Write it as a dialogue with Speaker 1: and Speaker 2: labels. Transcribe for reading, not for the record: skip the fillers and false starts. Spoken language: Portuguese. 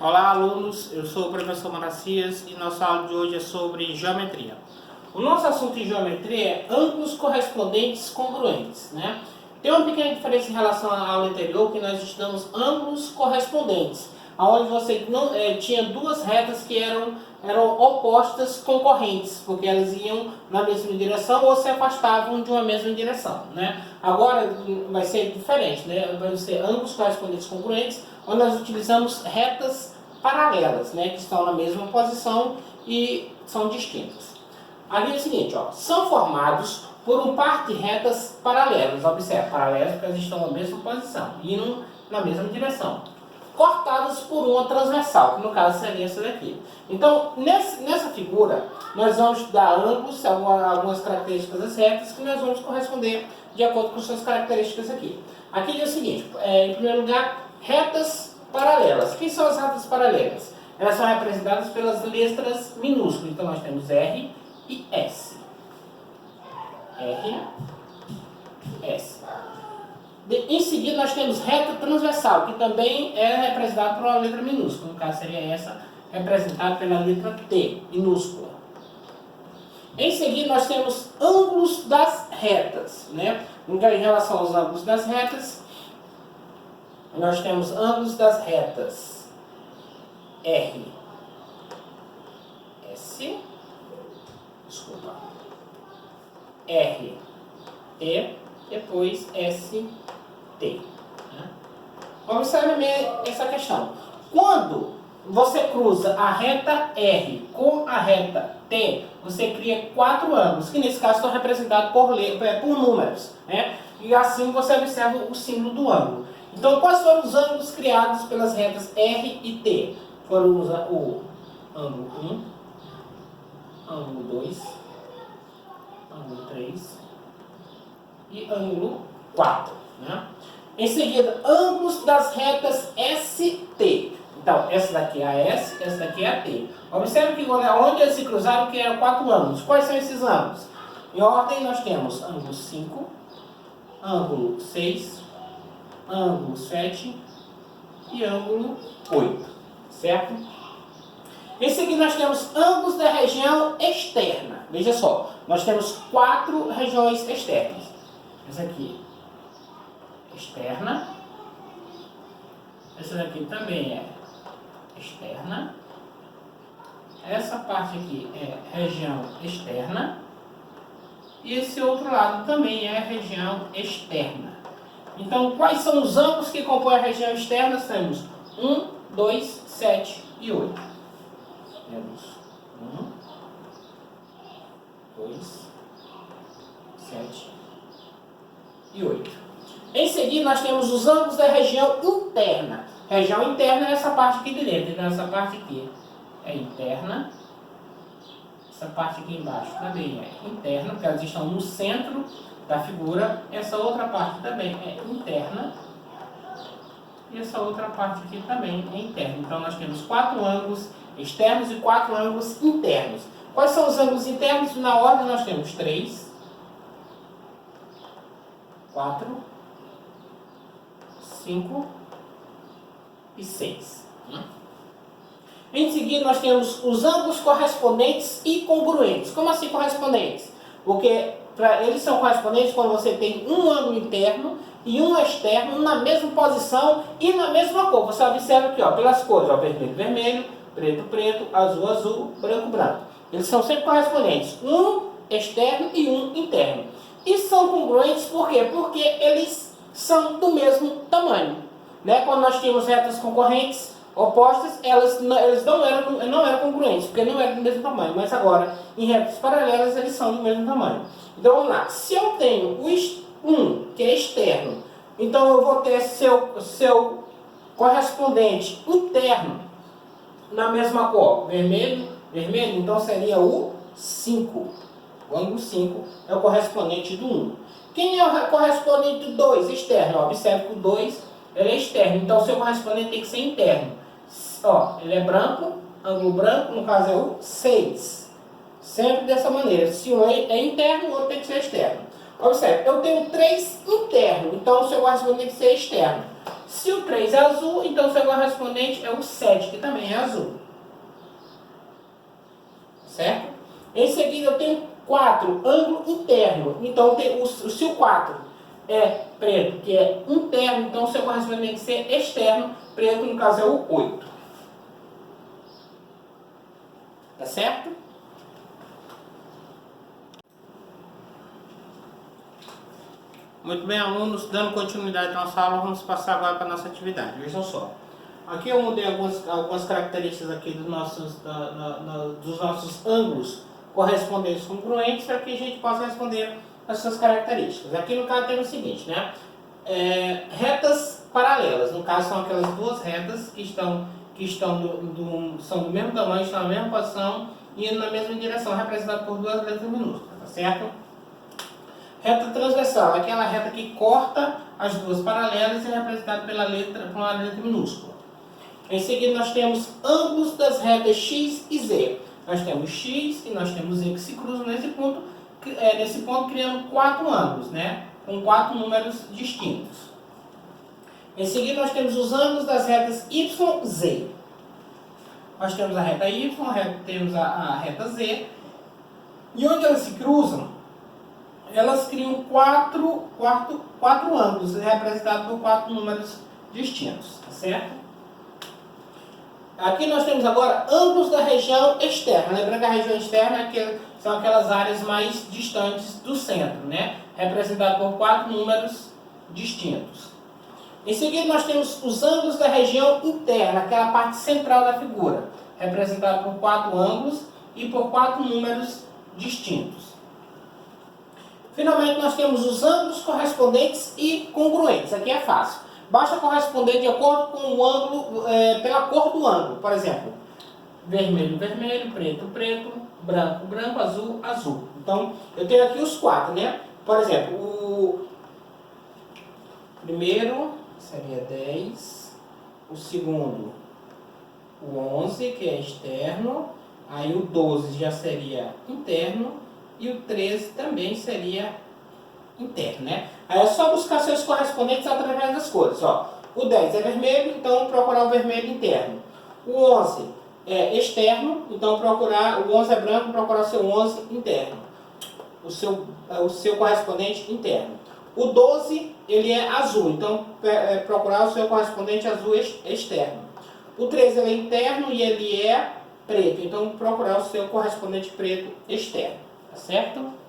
Speaker 1: Olá, alunos, eu sou o professor Manacias e nossa aula de hoje é sobre geometria. O nosso assunto em geometria é ângulos correspondentes congruentes, né? Tem uma pequena diferença em relação à aula anterior, que nós estudamos ângulos correspondentes, onde você não, tinha duas retas que eram opostas concorrentes, porque elas iam na mesma direção ou se afastavam de uma mesma direção, né? Agora vai ser diferente, né? Vai ser ângulos correspondentes congruentes, onde nós utilizamos retas paralelas, né? Que estão na mesma posição e são distintas. Ali é o seguinte, ó, são formados por um par de retas paralelas. Observe, paralelas porque elas estão na mesma posição, indo na mesma direção, cortadas por uma transversal, que no caso seria essa daqui. Então, nessa figura, nós vamos estudar ângulos, algumas características das retas, que nós vamos corresponder de acordo com suas características aqui. Aqui é o seguinte, em primeiro lugar, retas paralelas. Quem são as retas paralelas? Elas são representadas pelas letras minúsculas. Então, nós temos R e S. R, S. Em seguida, nós temos reta transversal, que também é representada por uma letra minúscula. No caso, seria essa, representada pela letra T, minúscula. Em seguida, nós temos ângulos das retas, né? Em relação aos ângulos das retas, nós temos ângulos das retas R, S, desculpa, R, E, depois S, T. Observe essa questão. Quando você cruza a reta R com a reta T, você cria quatro ângulos, que nesse caso estão representados por números, né? E assim você observa o símbolo do ângulo. Então, quais foram os ângulos criados pelas retas R e T? Foram o ângulo 1, ângulo 2, ângulo 3 e ângulo 4. Né? Em seguida, ângulos das retas ST. Então, essa daqui é a S, essa daqui é a T. Observe que onde eles se cruzaram, que eram quatro ângulos. Quais são esses ângulos? Em ordem, nós temos ângulo 5, ângulo 6, ângulo 7 e ângulo 8. Certo? Em seguida, nós temos ângulos da região externa. Veja só, nós temos quatro regiões externas. Essa aqui, externa. Essa daqui também é externa. Essa parte aqui é região externa. E esse outro lado também é região externa. Então, quais são os ângulos que compõem a região externa? Temos 1, 2, 7 e 8. Temos 1, 2, 7 e 8. Em seguida, nós temos os ângulos da região interna. Região interna é essa parte aqui de dentro. Então, essa parte aqui é interna. Essa parte aqui embaixo também é interna, porque elas estão no centro da figura. Essa outra parte também é interna. E essa outra parte aqui também é interna. Então, nós temos quatro ângulos externos e quatro ângulos internos. Quais são os ângulos internos? Na ordem, nós temos 3, 4, 5 e 6. Em seguida, nós temos os ângulos correspondentes e congruentes. Como assim correspondentes? Porque eles são correspondentes quando você tem um ângulo interno e um externo na mesma posição e na mesma cor. Você observa aqui, ó, pelas cores, ó, vermelho, vermelho, preto, preto, azul, azul, branco, branco. Eles são sempre correspondentes, um externo e um interno. E são congruentes por quê? Porque eles são do mesmo tamanho. Né? Quando nós tínhamos retas concorrentes, opostas, eles não eram congruentes, porque não eram do mesmo tamanho. Mas agora, em retas paralelas, eles são do mesmo tamanho. Então, vamos lá. Se eu tenho um, que é externo, então eu vou ter seu correspondente interno na mesma cor. Vermelho, vermelho, então seria o 5. O ângulo 5 é o correspondente do 1. Quem é o correspondente do 2? Externo. Observe que o 2 ele é externo, então o seu correspondente tem que ser interno. Ó, ele é branco, ângulo branco, no caso é o 6. Sempre dessa maneira. Se um é interno, o outro tem que ser externo. Observe, eu tenho 3 interno, então o seu correspondente tem que ser externo. Se o 3 é azul, então o seu correspondente é o 7, que também é azul. Certo? Em seguida eu tenho 4, ângulo interno. Então se o 4 é preto, que é interno, então o seu correspondente tem que ser externo, preto no caso é o 8. Tá certo? Muito bem, alunos, dando continuidade à nossa aula, vamos passar agora para a nossa atividade. Vejam só. Aqui eu mudei algumas características aqui dos nossos ângulos correspondentes congruentes para que a gente possa responder essas características. Aqui no caso temos o seguinte, né? Retas paralelas. No caso são aquelas duas retas que são do mesmo tamanho, estão na mesma posição e indo na mesma direção, representadas por duas letras minúsculas, tá certo? Reta transversal, aquela reta que corta as duas paralelas e é representada por uma letra minúscula. Em seguida nós temos ângulos das retas x e z. Nós temos x e nós temos z que se cruzam nesse ponto criando 4 ângulos, né? Com 4 números distintos. Em seguida nós temos os ângulos das retas y e z. Nós temos a reta y, temos a reta z. E onde elas se cruzam, elas criam 4 ângulos, representados por 4 números distintos, tá certo? Aqui nós temos agora ângulos da região externa. Lembrando que a região externa são aquelas áreas mais distantes do centro, né? Representado por 4 números distintos. Em seguida nós temos os ângulos da região interna, aquela parte central da figura, representado por 4 ângulos e por 4 números distintos. Finalmente nós temos os ângulos correspondentes e congruentes. Aqui é fácil. Basta corresponder de acordo com o ângulo, pela cor do ângulo. Por exemplo, vermelho, vermelho, preto, preto, branco, branco, azul, azul. Então, eu tenho aqui os 4, né? Por exemplo, o primeiro seria 10, o segundo, o 11, que é externo, aí o 12 já seria interno, e o 13 também seria interno, né? Aí é só buscar seus correspondentes através das cores, ó. O 10 é vermelho, então procurar o vermelho interno. O 11 é externo, então o 11 é branco, procurar o seu 11 interno. O seu correspondente interno. O 12, ele é azul, então procurar o seu correspondente azul externo. O 13 ele é interno e ele é preto, então procurar o seu correspondente preto externo. Tá certo?